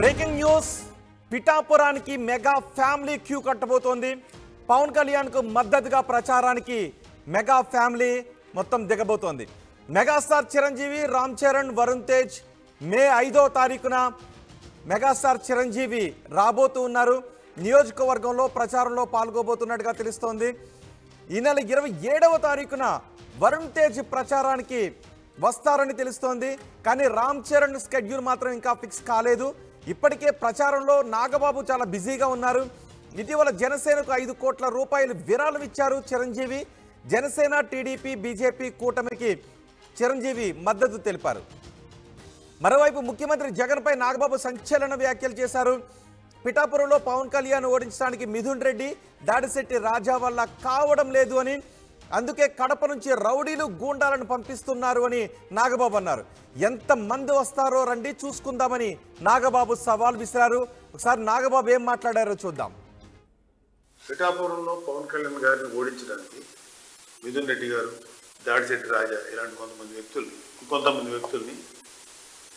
Breaking news పిఠాపురానికి mega family queue కట్టబోతోంది. పవన్ కళ్యాణ్ కు మద్దతుగా ప్రచారానికి మెగా ఫ్యామిలీ మొత్తం దిగబోతోంది. మెగాస్టార్ చిరంజీవి, రామ్ చరణ్, వరుణ్ తేజ్ మే 5వ తారీఖున మెగాస్టార్ చిరంజీవి రాబోతూ ఉన్నారు. నియోజకవర్గంలో ప్రచారంలో పాల్గొబోతున్నట్టుగా తెలుస్తోంది. ఈ నెల 27వ తారీఖున వరుణ్ తేజ్ ప్రచారానికి వస్తారని తెలుస్తోంది. కానీ రామ్ చరణ్ స్కెడ్యూల్ మాత్రం ఇంకా ఫిక్స్ కాలేదు. ఇప్పటికే ప్రచారంలో నాగబాబు చాలా బిజీగా ఉన్నారు. ఇటీవల జనసేనకు 5 కోట్ల రూపాయలు విరాళం ఇచ్చారు చిరంజీవి. జనసేన, టీడీపీ, బీజేపీ కూటమికి చిరంజీవి మద్దతు తెలిపారు. మరోవైపు ముఖ్యమంత్రి జగన్పై నాగబాబు సంచలన వ్యాఖ్యలు చేశారు. పిఠాపురంలో పవన్ కళ్యాణ్ ఓడించడానికి మిథున్ రెడ్డి, దాడిశెట్టి రాజా వల్ల కావడం లేదు అని, అందుకే కడప నుంచి రౌడీలు, గూండాలను పంపిస్తున్నారు అని నాగబాబు అన్నారు. ఎంతమంది వస్తారో రండి చూసుకుందామని నాగబాబు సవాల్ విసిరారు. ఒకసారి నాగబాబు ఏం మాట్లాడారో చూద్దాం. పిఠాపురంలో పవన్ కళ్యాణ్ గారిని ఓడించడానికి మిథున్ రెడ్డి గారు, దాడిశెట్టి రాజా ఇలాంటి కొంతమంది వ్యక్తుల్ని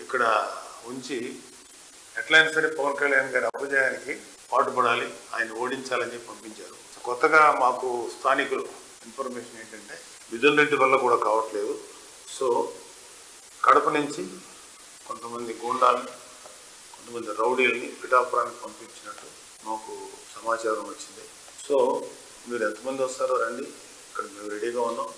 ఇక్కడ ఉంచి ఎట్లయినా సరే పవన్ కళ్యాణ్ గారి అపజయానికి పాటుపడాలి, ఆయన ఓడించాలని పంపించారు. కొత్తగా మాకు స్థానికులు ఇన్ఫర్మేషన్ ఏంటంటే మిథున్ రెడ్డి వల్ల కూడా కావట్లేదు. సో కడప నుంచి కొంతమంది గూండాలని, కొంతమంది రౌడీలని పిఠాపురానికి పంపించినట్టు మాకు సమాచారం వచ్చింది. సో మీరు ఎంతమంది వస్తారో రండి, ఇక్కడ మేము రెడీగా ఉన్నాం,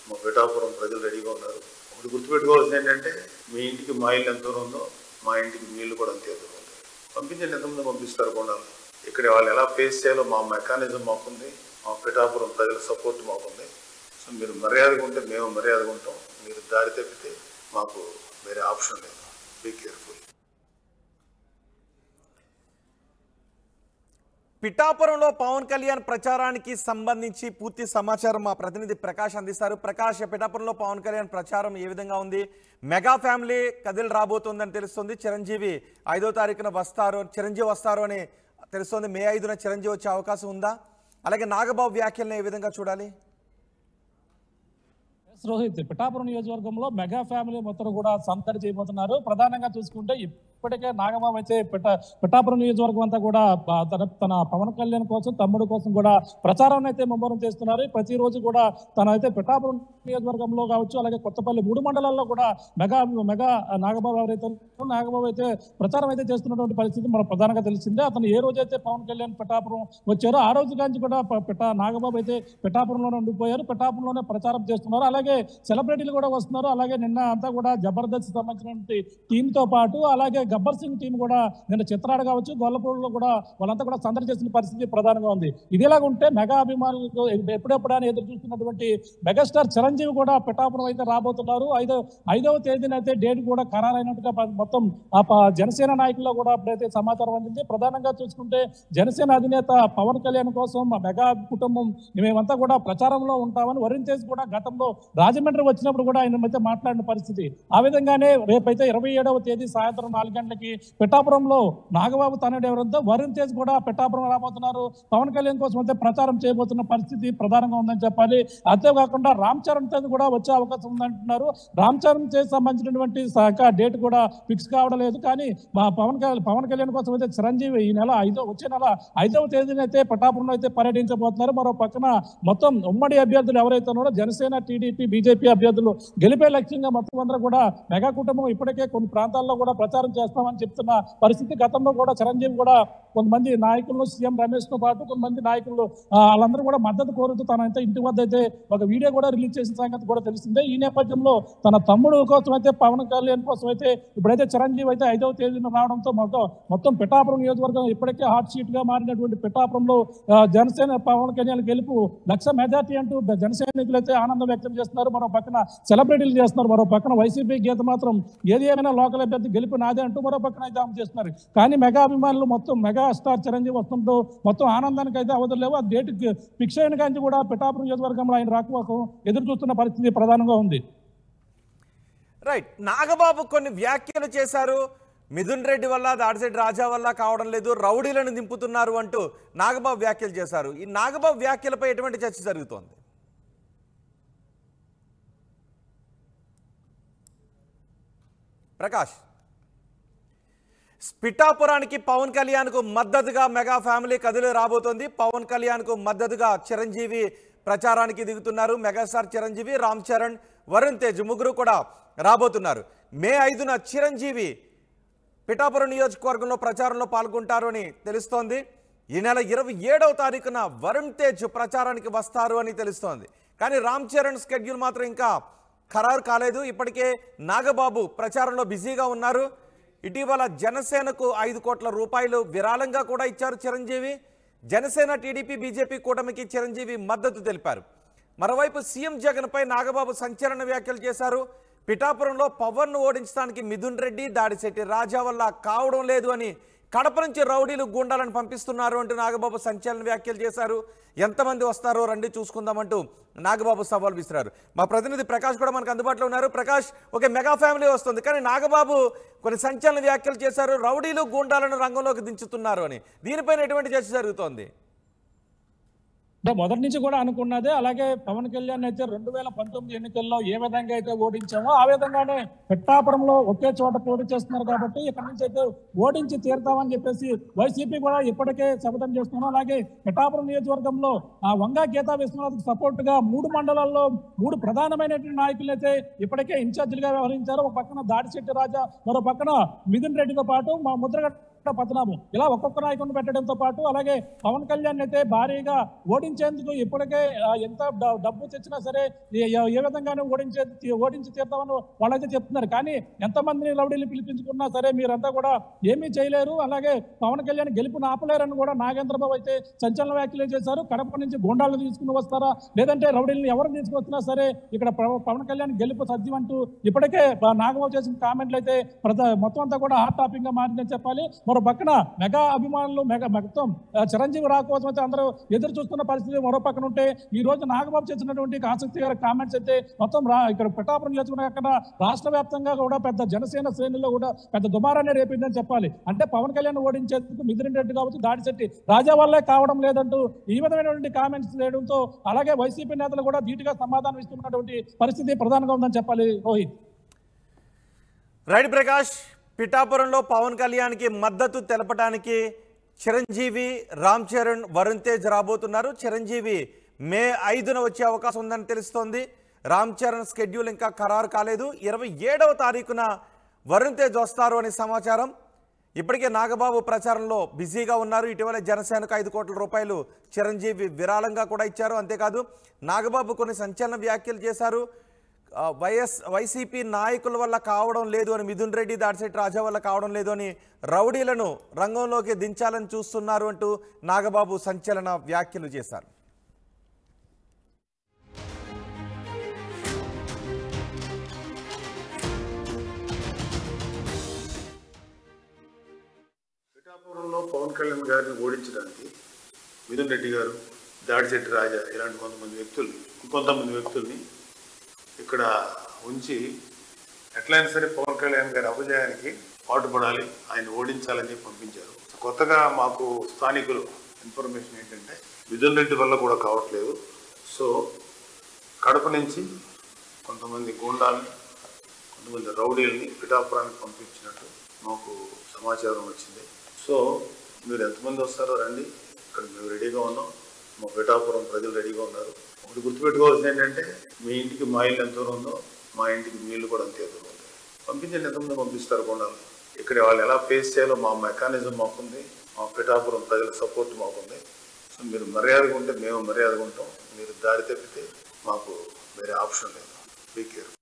మా పిఠాపురం ప్రజలు రెడీగా ఉన్నారు. ఒకటి గుర్తుపెట్టుకోవాల్సింది ఏంటంటే మీ ఇంటికి మా ఇల్లు ఎంత ఉందో మా ఇంటికి మీ ఇల్లు కూడా అంతే దూరం ఉంది. పంపించండి, ఎంతమంది పంపిస్తారు గూండాలు. ఇక్కడ వాళ్ళు ఎలా ఫేస్ చేయాలో మా మెకానిజం మాకుంది, మా పిఠాపురం ప్రజల సపోర్ట్ మాకుంది. సో మీరు మర్యాదగా ఉంటే మేము మర్యాదగా ఉంటాం, మీరు దారి తప్పితే మాకు వేరే ఆప్షన్ లేదు. Be careful. పిఠాపురంలో పవన్ కళ్యాణ్ ప్రచారానికి సంబంధించి పూర్తి సమాచారం మా ప్రతినిధి ప్రకాష్ అందిస్తారు. ప్రకాష్, పిఠాపురంలో పవన్ కళ్యాణ్ ప్రచారం ఏ విధంగా ఉంది? మెగా ఫ్యామిలీ కదిలి రాబోతుందని తెలుస్తుంది. చిరంజీవి 5వ తారీఖున చిరంజీవి వస్తారు అని తెలుస్తుంది. మే 5న చిరంజీవి వచ్చే అవకాశం ఉందా? అలాగే నాగబాబు వ్యాఖ్యలను ఏ విధంగా చూడాలి? రోహిత్, పిఠాపురం నియోజకవర్గంలో మెగా ఫ్యామిలీ మొత్తం కూడా సందడి చేయబోతున్నారు. ప్రధానంగా చూసుకుంటే ఇప్పటికే నాగబాబు అయితే పిఠాపురం నియోజకవర్గం అంతా కూడా తన పవన్ కళ్యాణ్ కోసం, తమ్ముడు కోసం కూడా ప్రచారం అయితే ముమ్మరం చేస్తున్నారు. ప్రతిరోజు కూడా తనైతే పిఠాపురం నియోజకవర్గంలో కావచ్చు, అలాగే కొత్తపల్లి 3 మండలాల్లో కూడా మెగా నాగబాబు అయితే ప్రచారం అయితే చేస్తున్నటువంటి పరిస్థితి మనకు ప్రధానంగా తెలిసిందే. అతను ఏ రోజైతే పవన్ కళ్యాణ్ పిఠాపురం వచ్చారో ఆ రోజు నుంచి కూడా నాగబాబు అయితే పిఠాపురంలోనే ఉండిపోయారు. పిఠాపురంలోనే ప్రచారం చేస్తున్నారు. అలాగే సెలబ్రిటీలు కూడా వస్తున్నారు. అలాగే నిన్న అంతా కూడా జబర్దస్త్ సంబంధించినటువంటి టీంతో పాటు అలాగే గబ్బర్ సింగ్ టీం కూడా నిన్న చిత్రాడు కావచ్చు, గొల్లపూడిలో కూడా వాళ్ళంతా కూడా సందడి చేసిన పరిస్థితి ప్రధానంగా ఉంది. ఇదిలాగా ఉంటే మెగా అభిమానులకు ఎప్పుడెప్పుడని ఎదురు చూస్తున్నటువంటి మెగాస్టార్ చిరంజీవి కూడా పిఠాపురం అయితే రాబోతున్నారు. 5వ తేదీన అయితే డేట్ కూడా ఖరారైనట్టుగా మొత్తం జనసేన నాయకుల్లో కూడా అప్పుడైతే సమాచారం అందింది. ప్రధానంగా చూసుకుంటే జనసేన అధినేత పవన్ కళ్యాణ్ కోసం మెగా కుటుంబం మేమంతా కూడా ప్రచారంలో ఉంటామని వరుణ్ తేజ్ కూడా గతంలో రాజమండ్రి వచ్చినప్పుడు కూడా ఆయన మధ్య మాట్లాడిన పరిస్థితి. ఆ విధంగానే రేపైతే 27వ తేదీ సాయంత్రం 4 గంటలకి పిఠాపురంలో నాగబాబు తనయుడు ఎవరంతో వరుణ్ తేజ్ కూడా పిఠాపురం రాబోతున్నారు. పవన్ కళ్యాణ్ కోసం అయితే ప్రచారం చేయబోతున్న పరిస్థితి ప్రధానంగా ఉందని చెప్పాలి. అంతేకాకుండా రామ్ చరణ్ తేజ్ కూడా వచ్చే అవకాశం ఉందంటున్నారు. రామ్ చరణ్ తేజ్ సంబంధించినటువంటి డేట్ కూడా ఫిక్స్ కావడం లేదు. కానీ మా పవన్ కళ్యాణ్ కోసం అయితే చిరంజీవి ఈ నెల వచ్చే నెల 5వ తేదీన అయితే పిఠాపురంలో అయితే పర్యటించబోతున్నారు. మరో పక్కన మొత్తం ఉమ్మడి అభ్యర్థులు ఎవరైతే ఉన్నారో జనసేన, టీడీపీ, బీజేపీ అభ్యర్థులు గెలిపే లక్ష్యంగా మొత్తం అందరూ కూడా మెగా కుటుంబం ఇప్పటికే కొన్ని ప్రాంతాల్లో కూడా ప్రచారం చేస్తామని చెప్తున్న పరిస్థితి. గతంలో కూడా చిరంజీవి కూడా కొంతమంది నాయకులను, సీఎం రమేష్ తో పాటు కొంతమంది నాయకులు వాళ్ళందరూ కూడా మద్దతు కోరుతూ తనైతే ఇంటి వద్ద అయితే ఒక వీడియో కూడా రిలీజ్ చేసిన సంగతి కూడా తెలిసిందే. ఈ నేపథ్యంలో తన తమ్ముడు కోసం అయితే పవన్ కళ్యాణ్ కోసం అయితే ఇప్పుడైతే చిరంజీవి అయితే 5వ తేదీన రావడంతో మొత్తం పిఠాపురం నియోజకవర్గం ఇప్పటికే హాట్ షీట్ గా మారినటువంటి పిఠాపురంలో జనసేన పవన్ కళ్యాణ్ గెలుపు 1,00,000 మెజార్టీ అంటూ జనసైనికులు అయితే ఆనందం వ్యక్తం చేస్తున్నారు. మరో పక్కన సెలబ్రిటీలు చేస్తున్నారు. మరో పక్కన వైసీపీ గీత మాత్రం ఏది ఏమైనా లోకల్ అభ్యర్థి గెలుపు నాదే అంటూ మరో పక్కన అయితే ఆమె చేస్తున్నారు. కానీ మెగా అభిమానులు మొత్తం మెగా స్టార్ చిరంజీవి వస్తుంటూ మొత్తం ఆనందానికి అయితే అవధులు లేవు. ఆ డేట్ ఫిక్స్ అయిన కానీ కూడా పిఠాపురం నియోజకవర్గంలో ఆయన రాకపోక ఎదురు చూస్తున్న పరిస్థితి ప్రధానంగా ఉంది. రైట్, నాగబాబు కొన్ని వ్యాఖ్యలు చేశారు. మిథున్ రెడ్డి వల్ల, దాడిశెట్టి రాజా వల్ల కావడం లేదు, రౌడీలను దింపుతున్నారు అంటూ నాగబాబు వ్యాఖ్యలు చేశారు. ఈ నాగబాబు వ్యాఖ్యలపై ఎటువంటి చర్చ జరుగుతోంది? ప్రకాష్, పిఠాపురానికి పవన్ కళ్యాణ్కు మద్దతుగా మెగా ఫ్యామిలీ కదిలి రాబోతోంది. పవన్ కళ్యాణ్కు మద్దతుగా చిరంజీవి ప్రచారానికి దిగుతున్నారు. మెగాస్టార్ చిరంజీవి, రామ్ చరణ్, వరుణ్ తేజ్ ముగ్గురు కూడా రాబోతున్నారు. మే 5న చిరంజీవి పిఠాపురం నియోజకవర్గంలో ప్రచారంలో పాల్గొంటారు అని తెలుస్తోంది. ఈ నెల 27వ తారీఖున వరుణ్ తేజ్ ప్రచారానికి వస్తారు అని తెలుస్తోంది. కానీ రామ్ చరణ్ స్కెడ్యూల్ మాత్రం ఇంకా ఖరారు కాలేదు. ఇప్పటికే నాగబాబు ప్రచారంలో బిజీగా ఉన్నారు. ఇటీవల జనసేనకు 5 కోట్ల రూపాయలు విరాళంగా కూడా ఇచ్చారు చిరంజీవి. జనసేన, టీడీపీ, బీజేపీ కూటమికి చిరంజీవి మద్దతు తెలిపారు. మరోవైపు సీఎం జగన్పై నాగబాబు సంచలన వ్యాఖ్యలు చేశారు. పిఠాపురంలో పవన్ను ఓడించడానికి మిథున్ రెడ్డి, దాడిశెట్టి రాజా వల్ల కావడం లేదు అని, కడప నుంచి రౌడీలు గూండాలను పంపిస్తున్నారు అంటూ నాగబాబు సంచలన వ్యాఖ్యలు చేశారు. ఎంతమంది వస్తారో రండి చూసుకుందామంటూ నాగబాబు సవాల్ విసిరారు. మా ప్రతినిధి ప్రకాష్ కూడా మనకు అందుబాటులో ఉన్నారు. ప్రకాష్, ఓకే, మెగా ఫ్యామిలీ వస్తుంది, కానీ నాగబాబు కొన్ని సంచలన వ్యాఖ్యలు చేశారు. రౌడీలు గూండాలను రంగంలోకి దించుతున్నారు అని, దీనిపైన ఎటువంటి చర్చ జరుగుతోంది? మొదటి నుంచి కూడా అనుకున్నదే. అలాగే పవన్ కళ్యాణ్ అయితే 2019 ఎన్నికల్లో ఏ విధంగా అయితే ఓడించామో ఆ విధంగానే పిఠాపురంలో ఒకే చోట పోటీ చేస్తున్నారు కాబట్టి ఇక్కడ నుంచి అయితే ఓడించి తీరుతామని చెప్పేసి వైసీపీ కూడా ఇప్పటికే శపథం చేస్తున్నాం. అలాగే పిఠాపురం నియోజకవర్గంలో వంగా గీతా విశ్వనాథ్కి సపోర్ట్ గా 3 మండలాల్లో 3 ప్రధానమైనటువంటి నాయకులు అయితే ఇప్పటికే ఇన్ఛార్జీలుగా వ్యవహరించారు. ఒక పక్కన దాడిశెట్టి రాజా, మరో పక్కన మిథున్ రెడ్డితో పాటు మా ముద్రగడ్డ పద్మనాభం, ఇలా ఒక్కొక్క నాయకుడిని పెట్టడంతో పాటు అలాగే పవన్ కళ్యాణ్ అయితే భారీగా ఓడించేందుకు ఇప్పటికే ఎంత డబ్బు తెచ్చినా సరే ఏ విధంగానే ఓడించి తీరుతామని వాళ్ళైతే చెప్తున్నారు. కానీ ఎంతమందిని రౌడీలు పిలిపించుకున్నా సరే మీరంతా కూడా ఏమీ చేయలేరు, అలాగే పవన్ కళ్యాణ్ గెలుపుని ఆపలేరని కూడా నాగేంద్రబాబు అయితే సంచలన వ్యాఖ్యలు చేశారు. కడప నుంచి గూండాలను తీసుకుని వస్తారా, లేదంటే రౌడీలను ఎవరు తీసుకొచ్చినా సరే ఇక్కడ పవన్ కళ్యాణ్ గెలుపు సాధ్యం అంటూ ఇప్పటికే నాగబాబు చేసిన కామెంట్లు అయితే మొత్తం అంతా కూడా హాట్ టాపిక్ గా మారిందని చెప్పాలి. మరో పక్కన మెగా అభిమానులు మొత్తం చిరంజీవి రాకోసం అయితే అందరూ ఎదురు చూస్తున్న పరిస్థితి మరో పక్కన ఉంటే, ఈ రోజు నాగబాబు చేసినటువంటి ఆసక్తికర కామెంట్స్ అయితే మొత్తం ఇక్కడ పిఠాపురం నియోజకవర్గం రాష్ట్ర వ్యాప్తంగా కూడా పెద్ద జనసేన శ్రేణుల్లో కూడా పెద్ద దుమారాన్ని రేపిందని చెప్పాలి. అంటే పవన్ కళ్యాణ్ ఓడించేందుకు మిథున్ రెడ్డి కావచ్చు, దాడిశెట్టి రాజా వల్లే కావడం లేదంటూ ఈ విధమైనటువంటి కామెంట్స్ చేయడంతో అలాగే వైసీపీ నేతలు కూడా ధీటుగా సమాధానం ఇస్తున్నటువంటి పరిస్థితి ప్రధానంగా ఉందని చెప్పాలి. రోహిత్. రైట్ ప్రకాష్, పిఠాపురంలో పవన్ కళ్యాణ్కి మద్దతు తెలపడానికి చిరంజీవి, రామ్ చరణ్, వరుణ్ తేజ్ రాబోతున్నారు. చిరంజీవి మే 5న వచ్చే అవకాశం ఉందని తెలుస్తోంది. రామ్ చరణ్ స్కెడ్యూల్ ఇంకా ఖరారు కాలేదు. 27వ తారీఖున వరుణ్ తేజ్ వస్తారు అనే సమాచారం. ఇప్పటికే నాగబాబు ప్రచారంలో బిజీగా ఉన్నారు. ఇటీవల జనసేనకు 5 కోట్ల రూపాయలు చిరంజీవి విరాళంగా కూడా ఇచ్చారు. అంతేకాదు నాగబాబు కొన్ని సంచలన వ్యాఖ్యలు చేశారు. వైసీపీ నాయకుల వల్ల కావడం లేదు అని, మిథున్ రెడ్డి, దాడిశెట్టి రాజా వల్ల కావడం లేదు అని, రౌడీలను రంగంలోకి దించాలని చూస్తున్నారు అంటూ నాగబాబు సంచలన వ్యాఖ్యలు చేశారు. పిఠాపురంలో పవన్ కళ్యాణ్ గారిని ఓడించడానికి మిథున్ రెడ్డి గారు, దాడిశెట్టి రాజా ఇలాంటి కొంతమంది వ్యక్తుల్ని ఇక్కడ ఉంచి ఎట్లయినా సరే పవన్ కళ్యాణ్ గారి అపజయానికి పాటుపడాలి, ఆయన ఓడించాలని పంపించారు. కొత్తగా మాకు స్థానికులు ఇన్ఫర్మేషన్ ఏంటంటే మిథున్ రెడ్డి వల్ల కూడా కావట్లేదు. సో కడప నుంచి కొంతమంది గూండాలని, కొంతమంది రౌడీలని పిఠాపురానికి పంపించినట్టు మాకు సమాచారం వచ్చింది. సో మీరు ఎంతమంది వస్తారో రండి, ఇక్కడ మేము రెడీగా ఉన్నాం, మా పిఠాపురం ప్రజలు రెడీగా ఉన్నారు. ఒకటి గుర్తుపెట్టుకోవాల్సింది ఏంటంటే మీ ఇంటికి మా ఇల్లు ఎంత దూరం ఉందో మా ఇంటికి మీ ఇల్లు కూడా అంతే దూరం ఉంది. పంపించండి, ఎంతమంది పంపిస్తారు కొండాలి. ఇక్కడ వాళ్ళు ఎలా ఫేస్ చేయాలో మా మెకానిజం మాకుంది, మా పిఠాపురం ప్రజల సపోర్ట్ మాకుంది. సో మీరు మర్యాదగా ఉంటే మేము మర్యాదగా ఉంటాం, మీరు దారి తప్పితే మాకు వేరే ఆప్షన్ లేదు. Be careful.